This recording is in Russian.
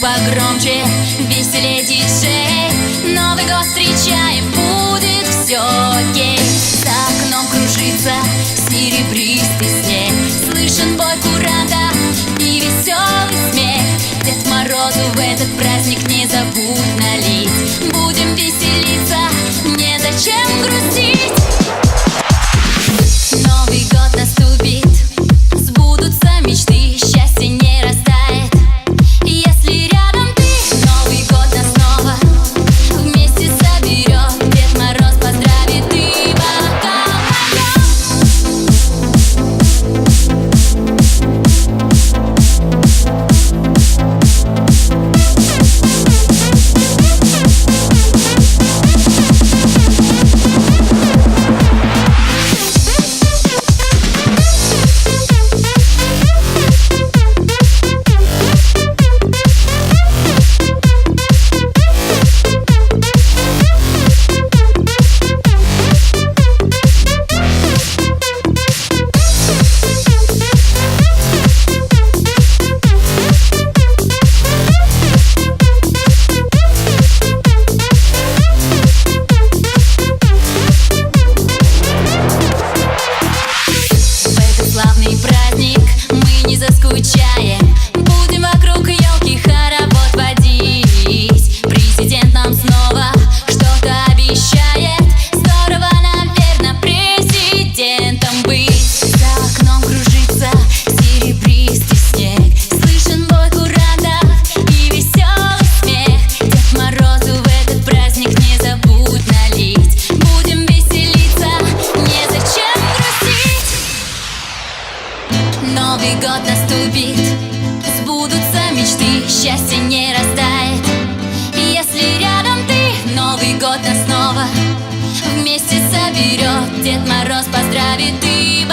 погромче, веселее, диджей. Новый год встречаем, будет все окей. За окном кружится серебристый снег, слышен бой курантов и веселый смех. Дед Морозу в этот праздник не забудь налить. Будем веселиться, незачем грустить. Новый год наступит, сбудутся мечты, счастье не растает, если рядом ты. Новый год нас снова вместе соберет, Дед Мороз поздравит и бокал праздник, мы не заскучаем. Будем вокруг елки хоровод водить. Президент нам снова что-то обещает. Здорово, наверное, президентом быть. За окном кружится серебристый снег, слышен бой курантов и веселый смех. Дед Морозу в этот праздник не забудь налить. Будем веселиться, незачем грустить. Новый год наступит, сбудутся мечты, счастье не растает, если рядом ты. Новый год нас снова вместе соберет, Дед Мороз поздравит и